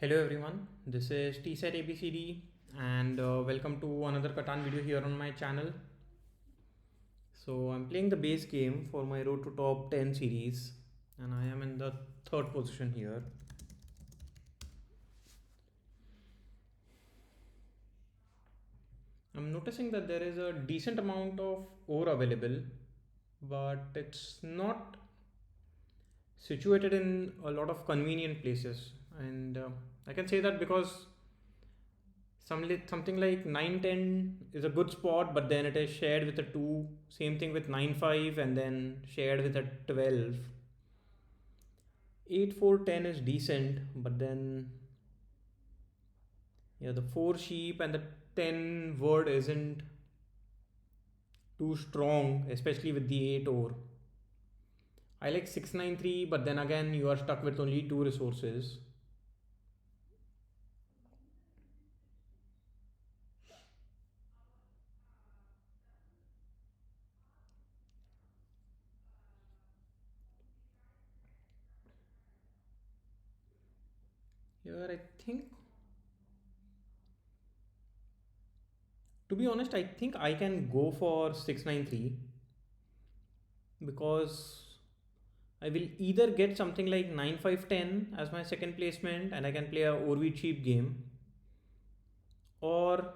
Hello everyone, this is TSET ABCD and welcome to another Catan video here on my channel. So I'm playing the base game for my Road to Top 10 series and I am in the third position here. I'm noticing that there is a decent amount of ore available, but it's not situated in a lot of convenient places. And I can say that because something like 910 is a good spot, but then it is shared with a 2. Same thing with 95 and then shared with a 12. 8 4 10 is decent, but then yeah, the 4 sheep and the 10 word isn't too strong, especially with the 8 ore. I like 693, but then again, you are stuck with only 2 resources. Here, I think, to be honest, I think I can go for 693 because I will either get something like 9 5 10 as my second placement and I can play a Orvi cheap game, or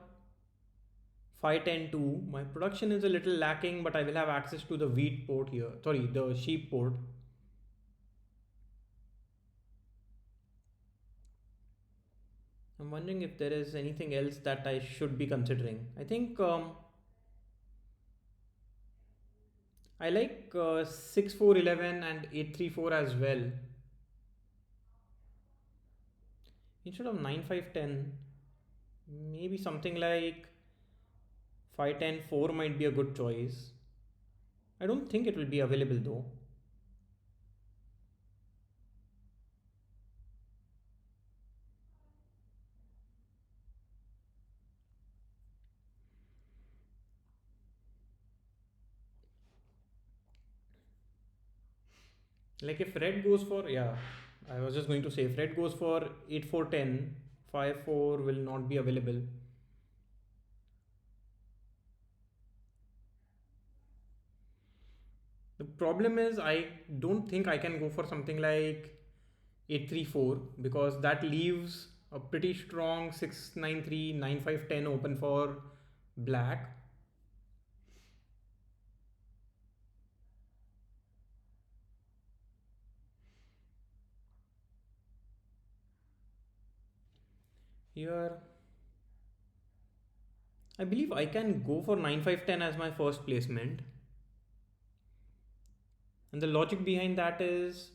5 10 2. My production is a little lacking, but I will have access to the wheat port here. Sorry, the sheep port. I'm wondering if there is anything else that I should be considering. I think I like 6 4 11 and 8 3 4 as well. Instead of 9 5 10, maybe something like 5 10 4 might be a good choice. I don't think it will be available though. Like if red goes for, yeah, I was just going to say if red goes for 8 4 10, 5 4 will not be available. The problem is I don't think I can go for something like 8 3 4 because that leaves a pretty strong 6 9 3 9 5 10 open for black. Here, I believe I can go for 9 5 10 as my first placement. And the logic behind that is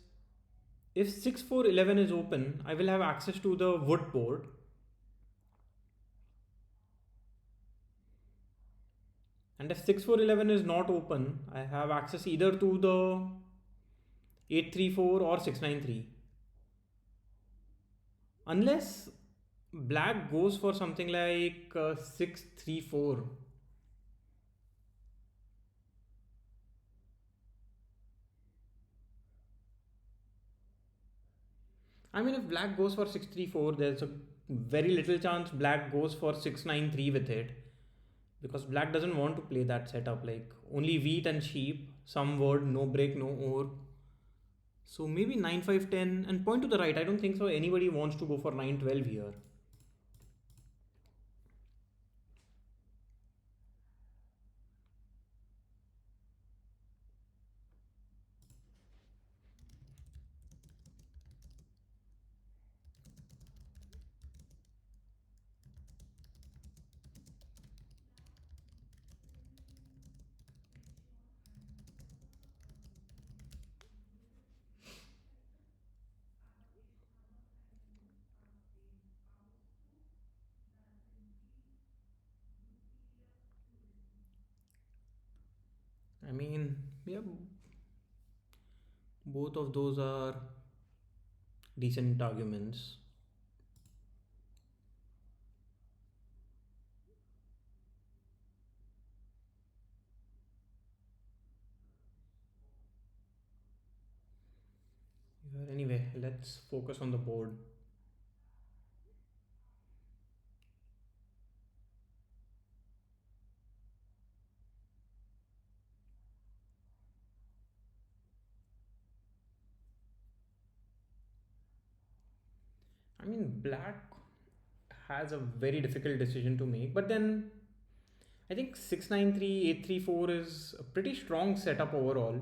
if 6 4 11 is open, I will have access to the wood port. And if 6 4 11 is not open, I have access either to the 8 3 4 or 6 9 3. Unless black goes for something like 6 3 4. I mean, if black goes for 6 3 4, there's a very little chance black goes for 6 9 3 with it. Because black doesn't want to play that setup, like only wheat and sheep, some word, no break, no ore. So maybe 9 5 10 and point to the right. I don't think so anybody wants to go for 9 12 here. I mean, yeah, both of those are decent arguments. Yeah, anyway, let's focus on the board. I mean, black has a very difficult decision to make, but then I think 693, 834 is a pretty strong setup overall.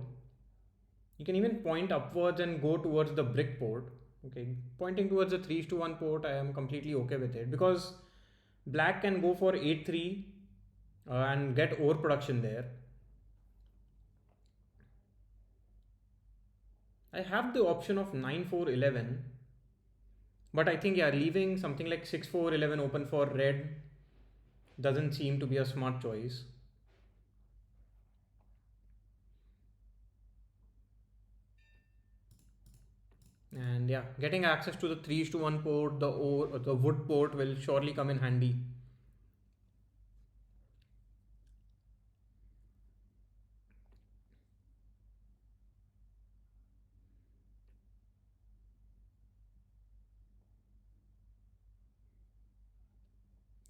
You can even point upwards and go towards the brick port. Okay, pointing towards the 3 to 1 port, I am completely okay with it because black can go for 8-3 and get overproduction there. I have the option of 9-4-11, but I think yeah, leaving something like 6-4-11 open for red doesn't seem to be a smart choice. And yeah, getting access to the 3 to 1 port, the wood port will surely come in handy.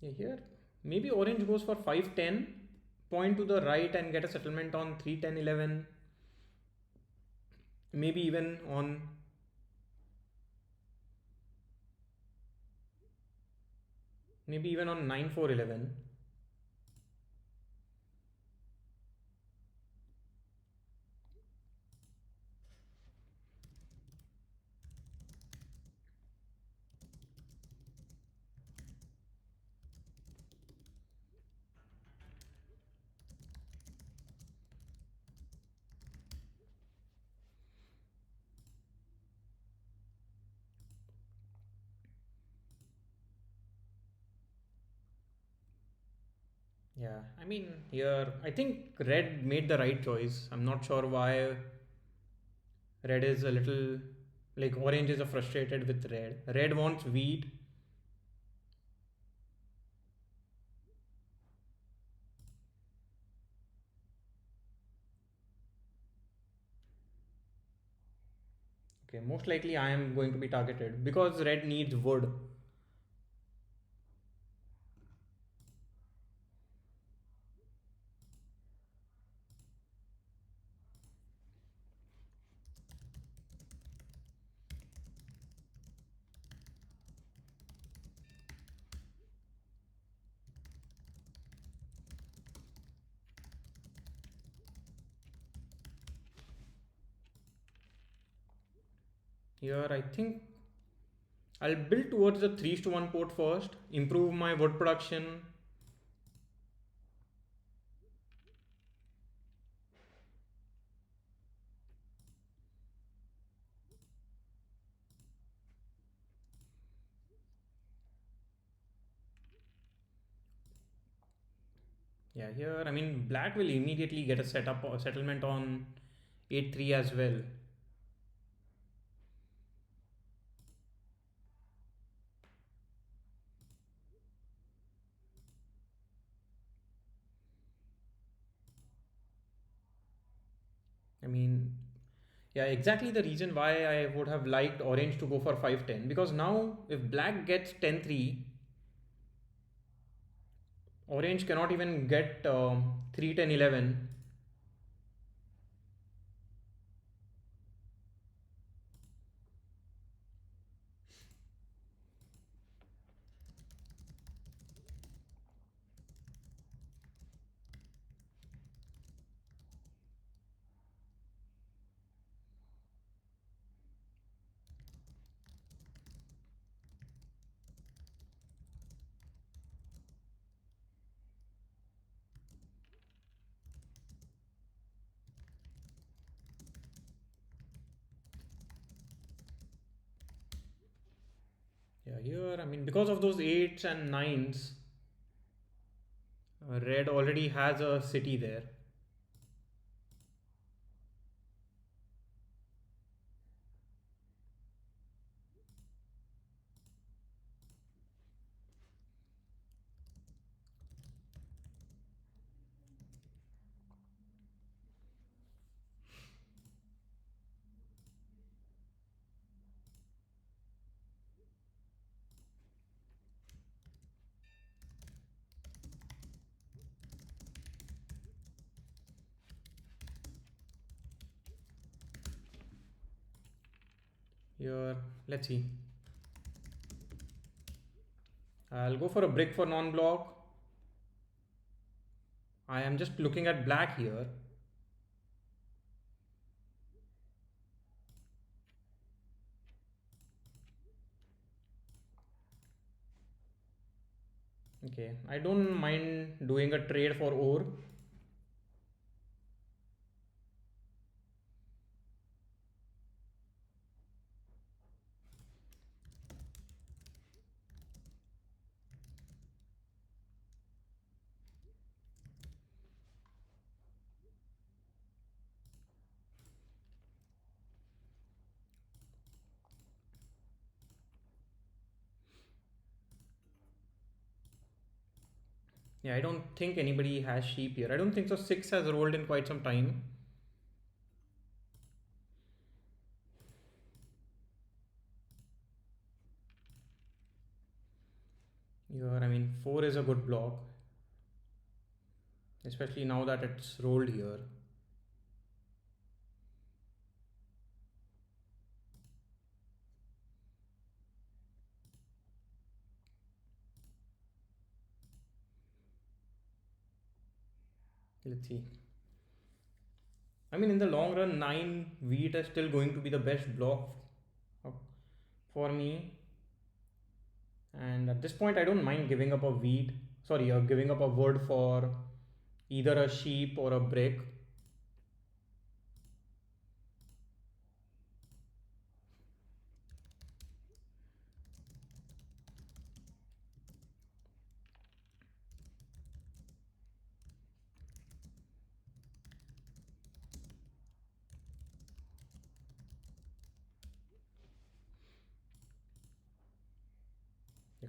Yeah, here maybe orange goes for 5-10, point to the right and get a settlement on 3-10-11, maybe even on, maybe even on 9-4-11. Yeah, I mean, here I think red made the right choice. I'm not sure why red is a little like orange is a frustrated with red. Red wants wheat. Okay, most likely I am going to be targeted because red needs wood. Here I think I'll build towards the 3 to 1 port first, improve my wood production. Yeah, here I mean black will immediately get a setup or settlement on 8-3 as well. I mean, yeah, exactly the reason why I would have liked orange to go for 5-10 because now if black gets 10-3, orange cannot even get 3-10-11. Yeah, here I mean because of those 8s and 9s, red already has a city there. Here, let's see. I'll go for a brick for non-block. I am just looking at black here. Okay, I don't mind doing a trade for ore. Yeah, I don't think anybody has sheep here. I don't think so. Six has rolled in quite some time. Here, I mean, four is a good block, especially now that it's rolled here. Let's see. I mean, in the long run, nine wheat is still going to be the best block uh, for me. And at this point, I don't mind giving up a wheat. Sorry, giving up a wood for either a sheep or a brick.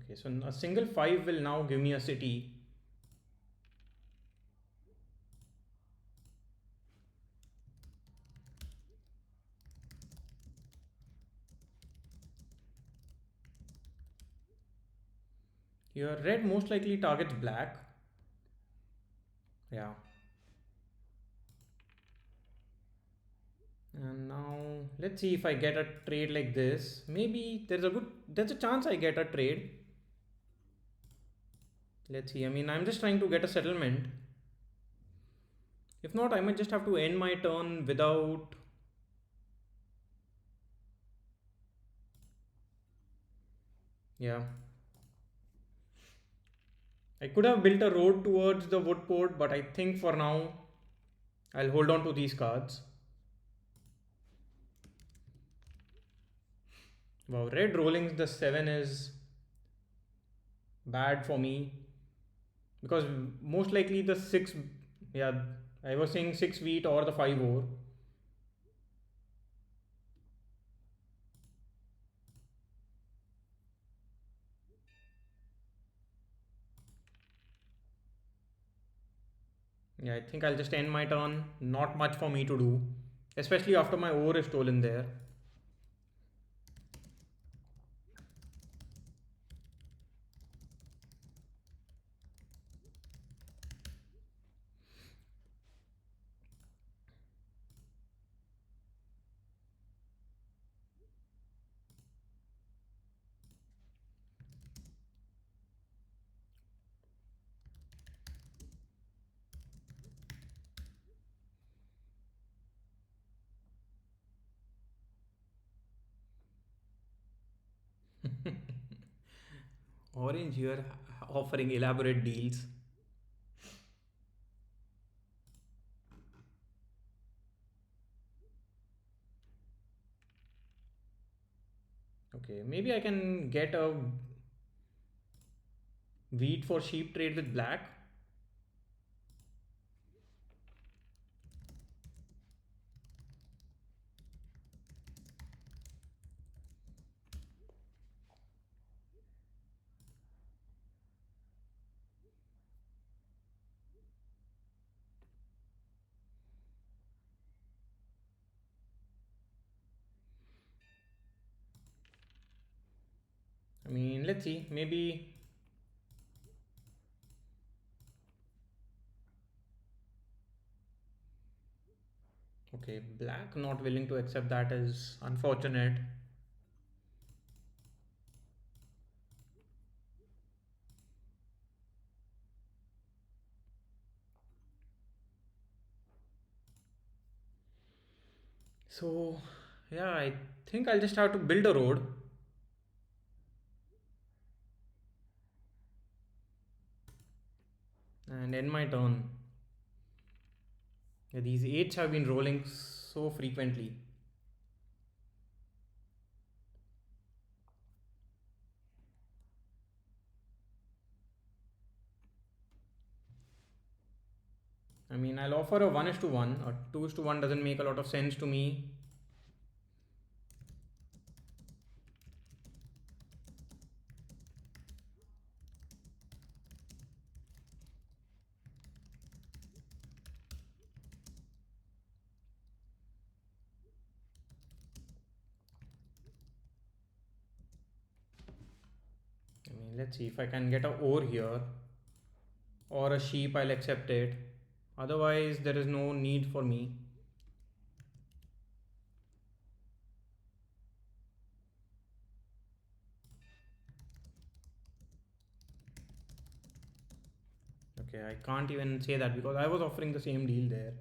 Okay, so a single five will now give me a city. Here, red most likely targets black. Yeah. And now let's see if I get a trade like this. Maybe there's a chance I get a trade. Let's see. I mean, I'm just trying to get a settlement. If not, I might just have to end my turn without. Yeah. I could have built a road towards the wood port, but I think for now I'll hold on to these cards. Wow, red rolling the 7 is bad for me because most likely the 6, yeah, I was saying 6 wheat or the 5 ore. Yeah, I think I'll just end my turn. Not much for me to do, especially after my ore is stolen there. Orange here offering elaborate deals. Okay, maybe I can get a wheat for sheep trade with black. I mean, let's see. Maybe. Okay, black not willing to accept that is unfortunate. So, yeah, I think I'll just have to build a road and end my turn. Yeah, these eights have been rolling so frequently. I mean, I'll offer a 1 is to 1. A 2 is to 1 doesn't make a lot of sense to me. I mean, let's see if I can get a ore here or a sheep, I'll accept it. Otherwise, there is no need for me. Okay, I can't even say that because I was offering the same deal there.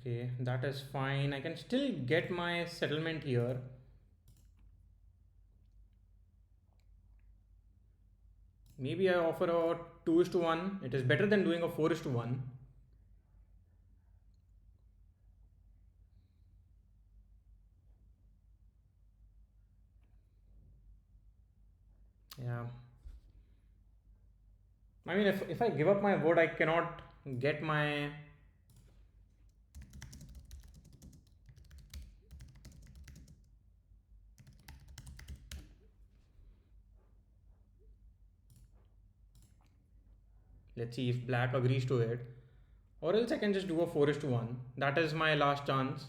Okay, that is fine. I can still get my settlement here. Maybe I offer a 2 is to 1. It is better than doing a 4 is to 1. Yeah. I mean, if I give up my wood, I cannot get my. Let's see if black agrees to it. Or else I can just do a 4 is to 1. That is my last chance.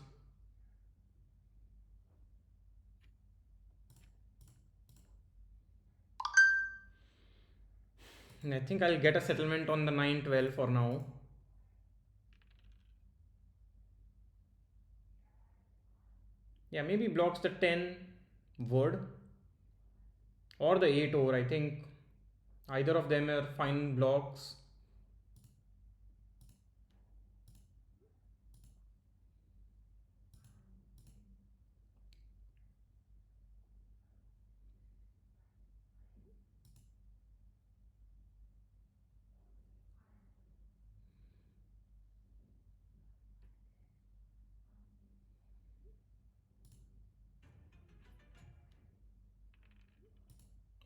And I think I'll get a settlement on the 9-12 for now. Yeah, maybe blocks the 10 wood or the 8 ore. I think either of them are fine blocks.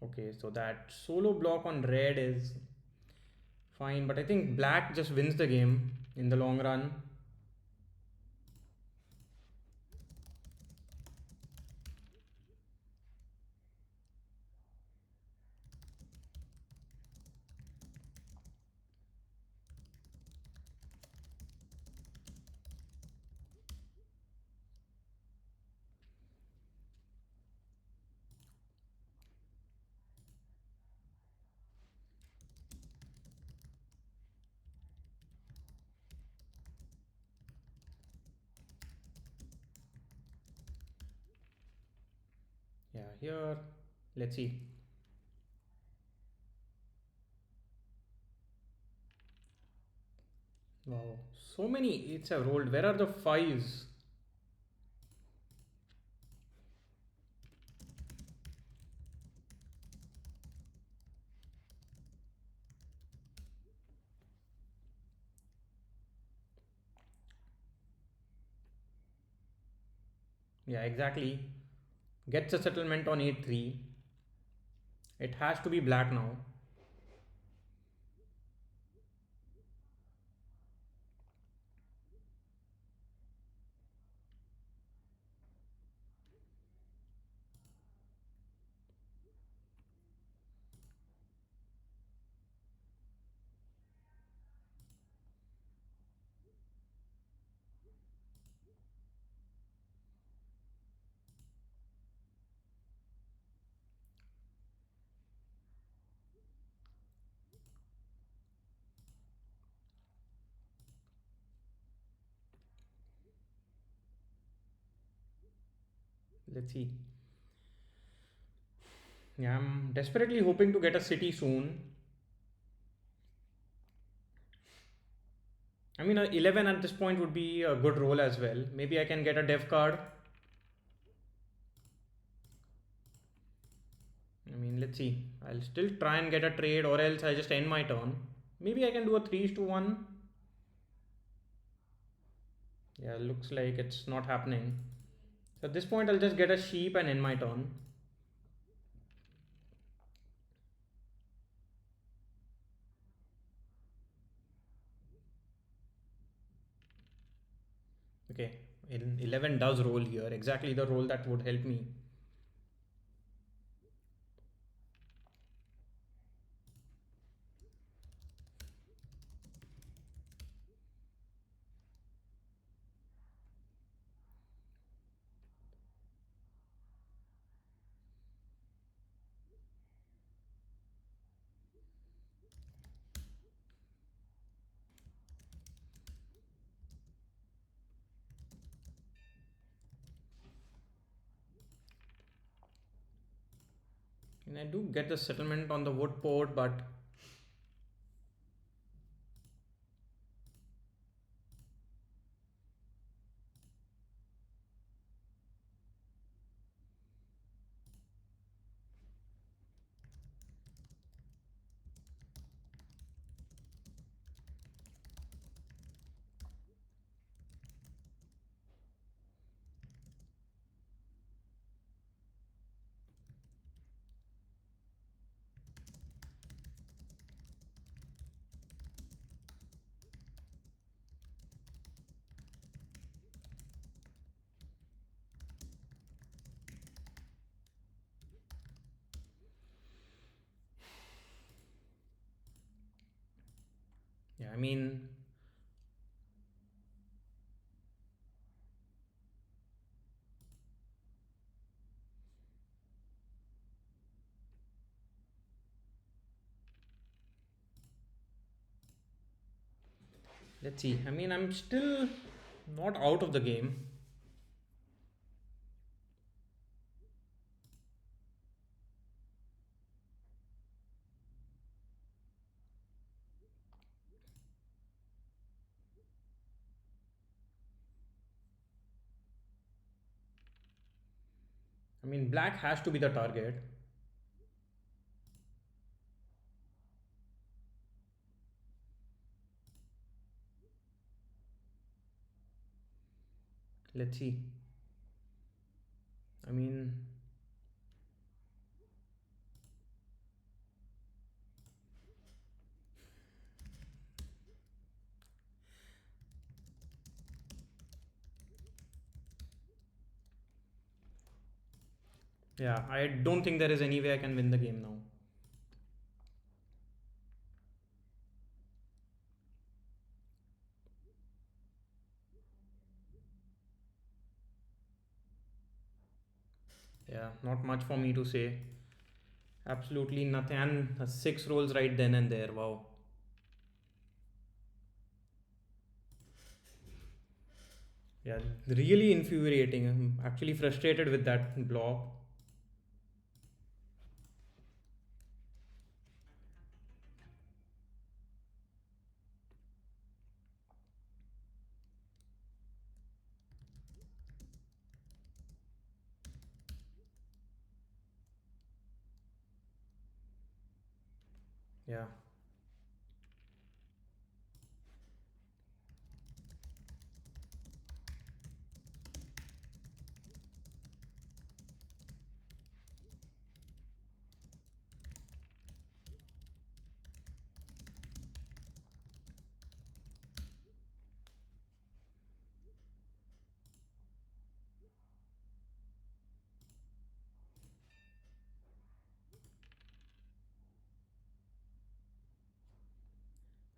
Okay, so that solo block on red is fine, but I think black just wins the game in the long run. Yeah, here, let's see. Wow, so many eights have rolled. Where are the fives? Yeah, exactly. Gets a settlement on 8-3. It has to be black now. Let's see. Yeah, I'm desperately hoping to get a city soon. I mean, a 11 at this point would be a good roll as well. Maybe I can get a dev card. I mean, let's see. I'll still try and get a trade, or else I just end my turn. Maybe I can do a 3-1. Yeah, looks like it's not happening. So at this point, I'll just get a sheep and end my turn. Okay, 11 does roll here. Exactly the roll that would help me. And I do get the settlement on the wood port, but yeah, I mean, let's see. I mean, I'm still not out of the game. I mean, black has to be the target. Let's see. I mean, yeah, I don't think there is any way I can win the game now. Yeah, not much for me to say. Absolutely nothing. And six rolls right then and there. Wow. Yeah, really infuriating. I'm actually frustrated with that block. Yeah.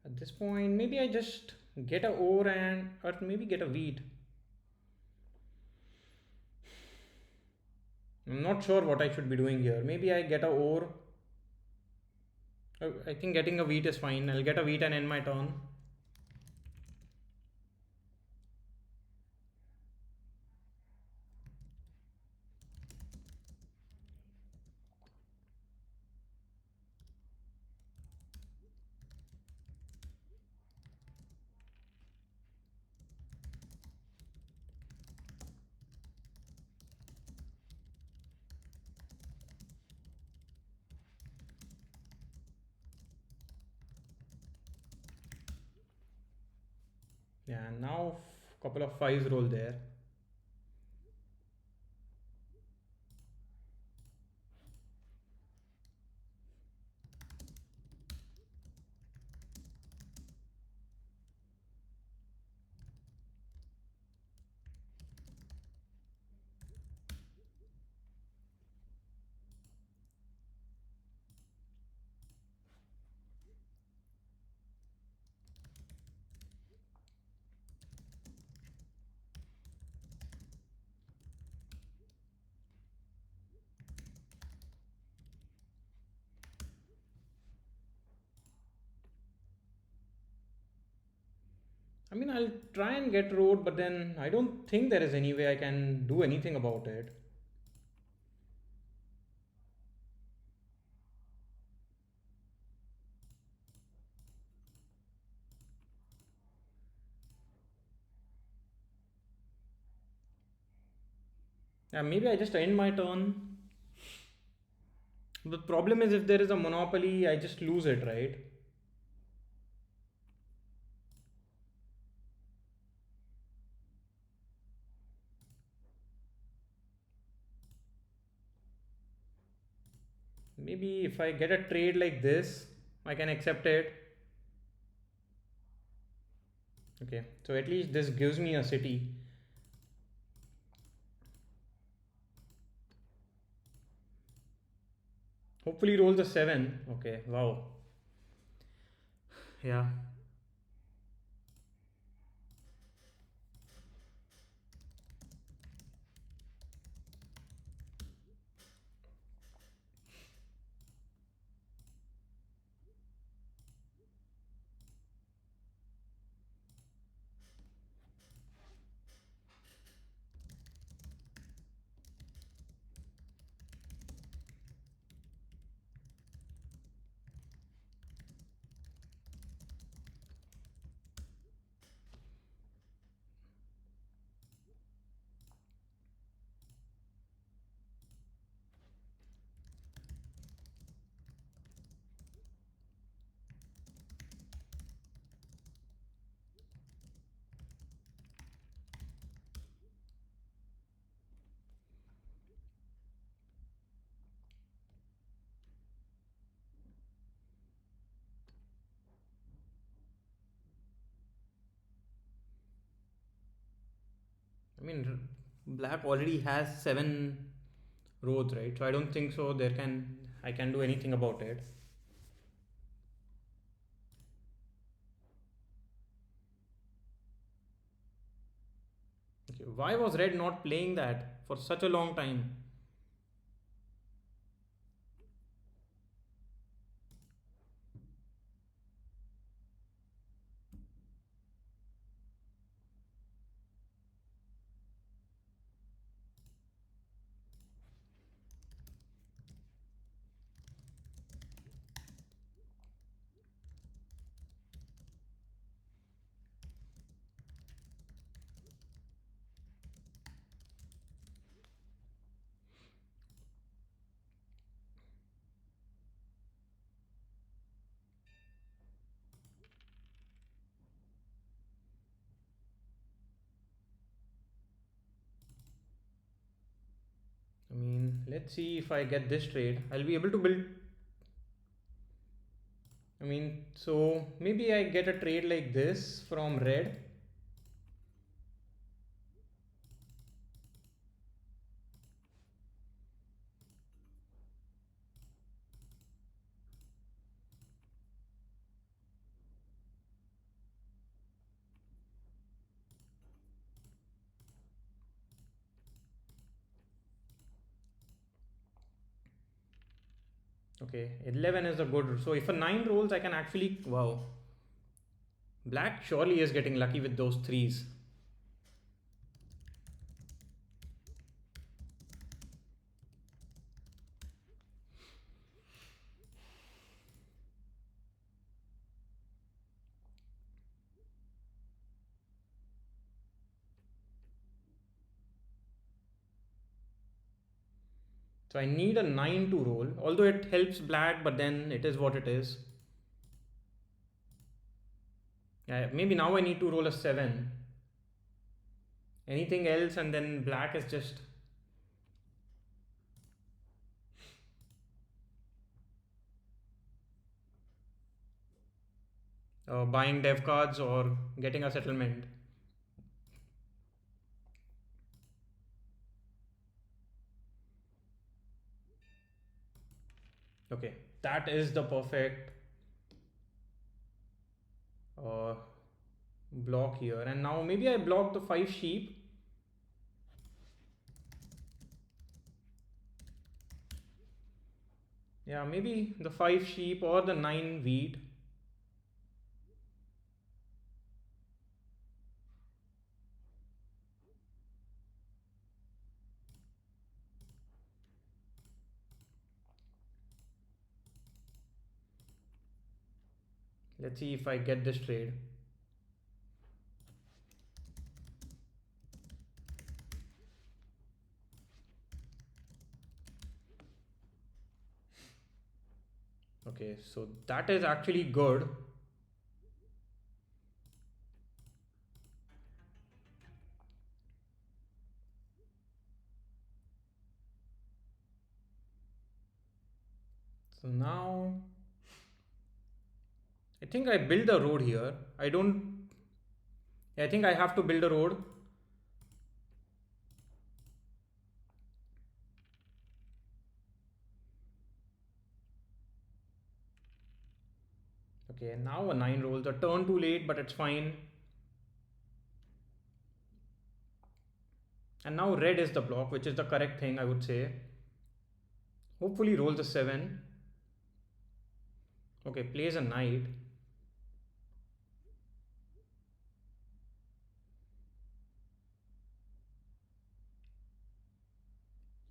At this point, maybe I just get a ore and or maybe get a wheat. I'm not sure what I should be doing here. Maybe I get a ore. I think getting a wheat is fine. I'll get a wheat and end my turn. Yeah, and now couple of fives roll there. I mean, I'll try and get road, but then I don't think there is any way I can do anything about it. Yeah, maybe I just end my turn. The problem is if there is a monopoly, I just lose it, right? Maybe if I get a trade like this, I can accept it. Okay, so at least this gives me a city. Hopefully rolls a 7. Okay, wow. Yeah. I mean, black already has 7 roads, right? So I don't think so. I can do anything about it. Okay, why was red not playing that for such a long time? I mean, let's see if I get this trade. I'll be able to build. I mean, so maybe I get a trade like this from red. Okay, 11 is a good. So if a 9 rolls, I can actually. Wow. Black surely is getting lucky with those threes. So I need a 9 to roll. Although it helps black, but then it is what it is. Maybe now I need to roll a 7. Anything else, and then black is just. Buying dev cards or getting a settlement. Okay, that is the perfect uh, block here. And now maybe I block the 5 sheep. Yeah, maybe the 5 sheep or the 9 wheat. Let's see if I get this trade. Okay, so that is actually good. So now I think I build a road here. I don't. I think I have to build a road. Okay, now a 9 rolls. A turn too late, but it's fine. And now red is the block, which is the correct thing, I would say. Hopefully rolls a 7. Okay, plays a knight.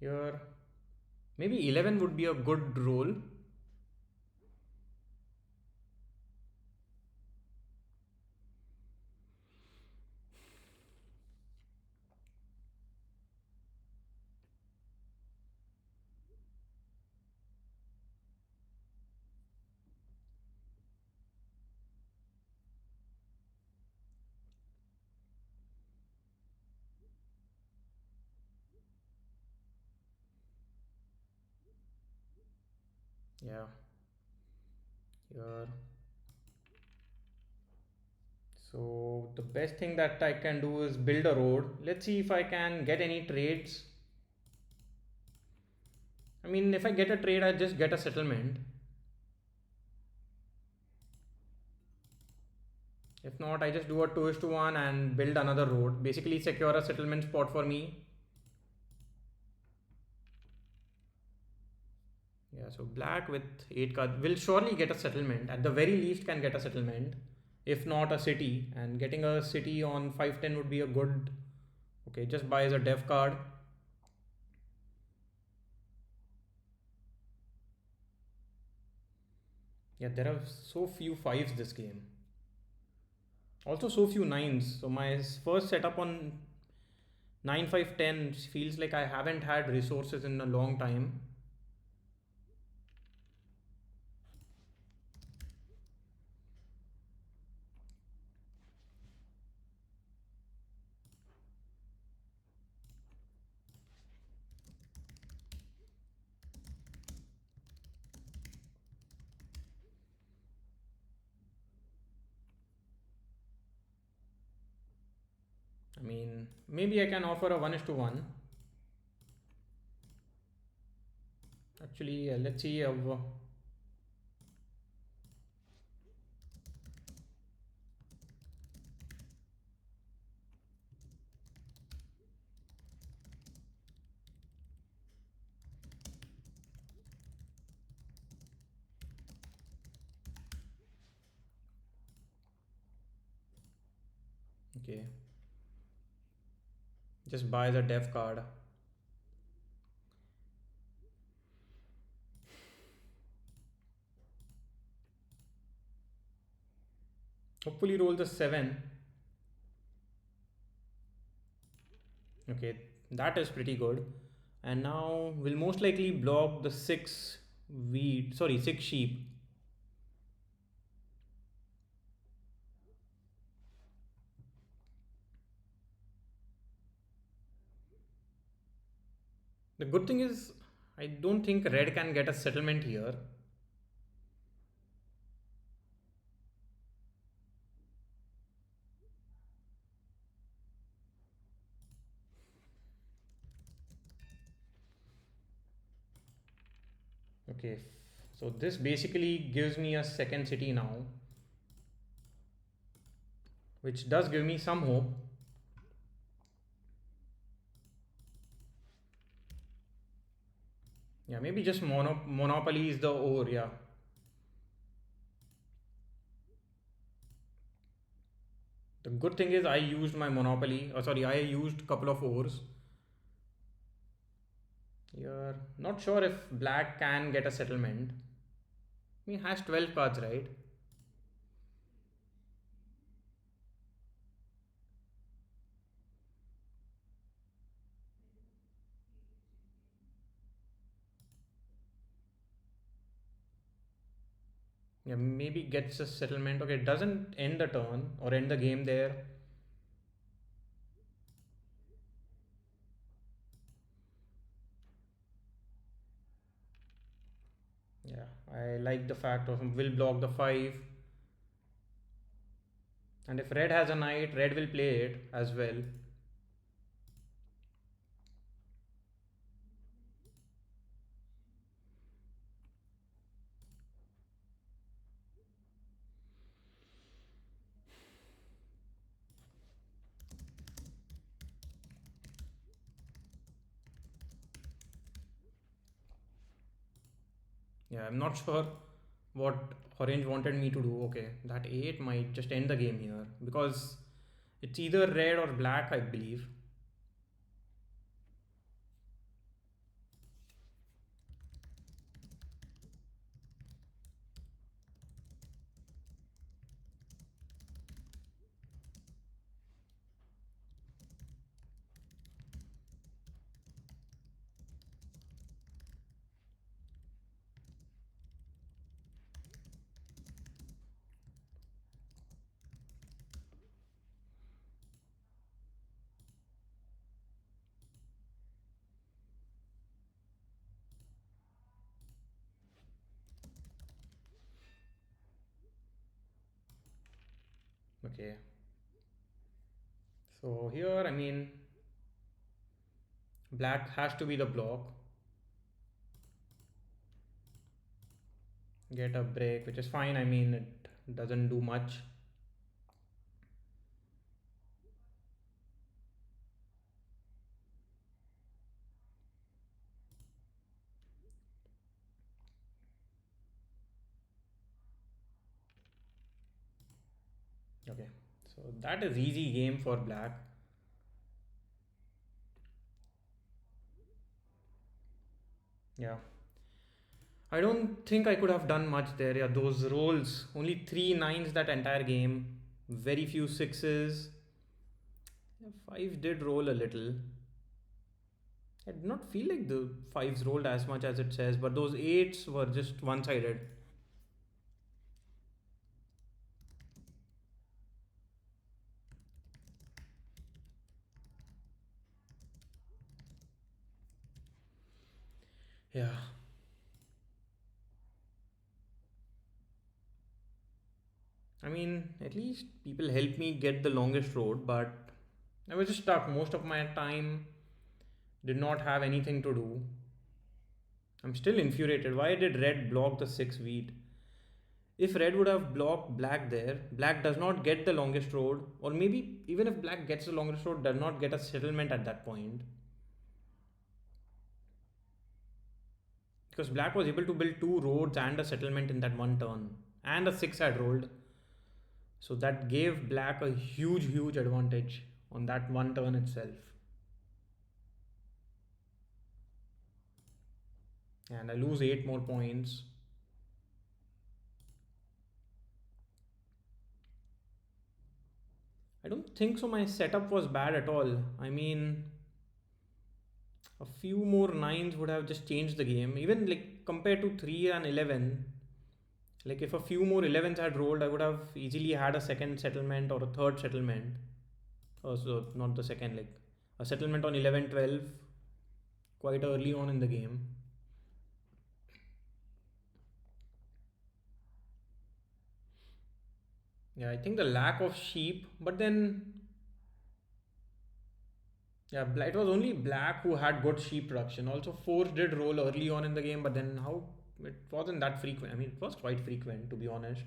Here, maybe 11 would be a good roll. Yeah, here. So the best thing that I can do is build a road. Let's see if I can get any trades. I mean, if I get a trade, I just get a settlement. If not, I just do a 2:1 and build another road. Basically, secure a settlement spot for me. Yeah, so black with 8 cards will surely get a settlement. At the very least, can get a settlement. If not a city, and getting a city on 510 would be a good. Okay, just buys a dev card. Yeah, there are so few fives this game. Also, so few nines. So my first setup on 9 5 10 feels like I haven't had resources in a long time. I mean, maybe I can offer a 1:1. Actually, let's see. Okay, just buy the dev card. Hopefully, roll the 7. Okay, that is pretty good. And now we'll most likely block the 6 wheat. Sorry, 6 sheep. The good thing is, I don't think red can get a settlement here. Okay, so this basically gives me a second city now, which does give me some hope. Yeah, maybe just monopoly is the over. Yeah, the good thing is I used my monopoly. Sorry, I used couple of ores. You're not sure if black can get a settlement. He has 12 cards, right? Yeah, maybe gets a settlement. Okay, it doesn't end the turn or end the game there. Yeah, I like the fact of will block the 5. And if red has a knight, red will play it as well. Yeah, I'm not sure what orange wanted me to do. Okay, that 8 might just end the game here because it's either red or black, I believe. Okay, so here, I mean, black has to be the block, get a break, which is fine. I mean, it doesn't do much. Okay, so that is easy game for black. Yeah, I don't think I could have done much there. Yeah, those rolls, only 3 9s that entire game, very few sixes. Yeah, 5 did roll a little. I did not feel like the 5s rolled as much as it says, but those 8s were just one sided. Yeah, I mean, at least people helped me get the longest road, but I was just stuck. Most of my time did not have anything to do. I'm still infuriated. Why did red block the 6 wheat? If red would have blocked black there, black does not get the longest road, or maybe even if black gets the longest road, does not get a settlement at that point. Because black was able to build 2 roads and a settlement in that one turn, and a 6 had rolled. So that gave black a huge, huge advantage on that one turn itself. And I lose 8 more points. I don't think so. My setup was bad at all. I mean, a few more 9s would have just changed the game. Even like compared to 3 and 11, like if a few more 11s had rolled, I would have easily had a second settlement or a third settlement. Also, not the second, like a settlement on 11 12. quite early on in the game. Yeah, I think the lack of sheep, but then yeah, it was only black who had good sheep production. Also, force did roll early on in the game, but then how it wasn't that frequent. I mean, it was quite frequent to be honest.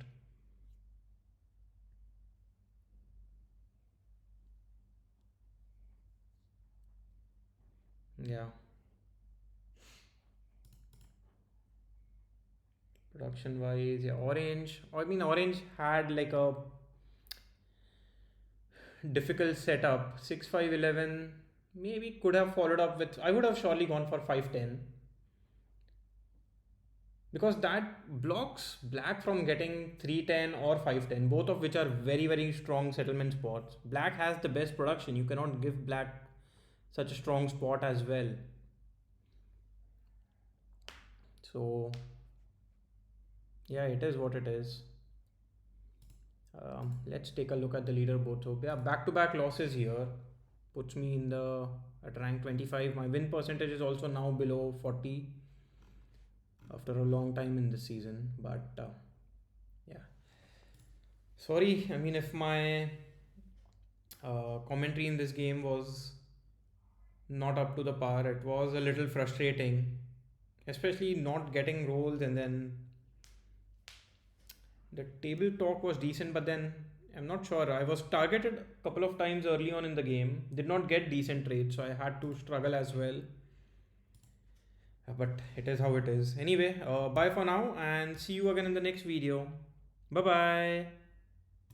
Yeah, production wise, yeah, orange. I mean, orange had like a difficult setup. 6-5-11 maybe could have followed up with. I would have surely gone for 5-10 because that blocks black from getting 3-10 or 5-10, both of which are very very strong settlement spots. Black has the best production. You cannot give black such a strong spot as well. So yeah, it is what it is. Let's take a look at the leaderboard. So yeah, back-to-back losses here puts me in the at rank 25. My win percentage is also now below 40 after a long time in this season. But yeah, sorry. I mean, if my commentary in this game was not up to the par, it was a little frustrating, especially not getting rolls and then the table talk was decent, but then I'm not sure. I was targeted a couple of times early on in the game, did not get decent trades, so I had to struggle as well. But it is how it is. Anyway, bye for now and see you again in the next video. Bye bye.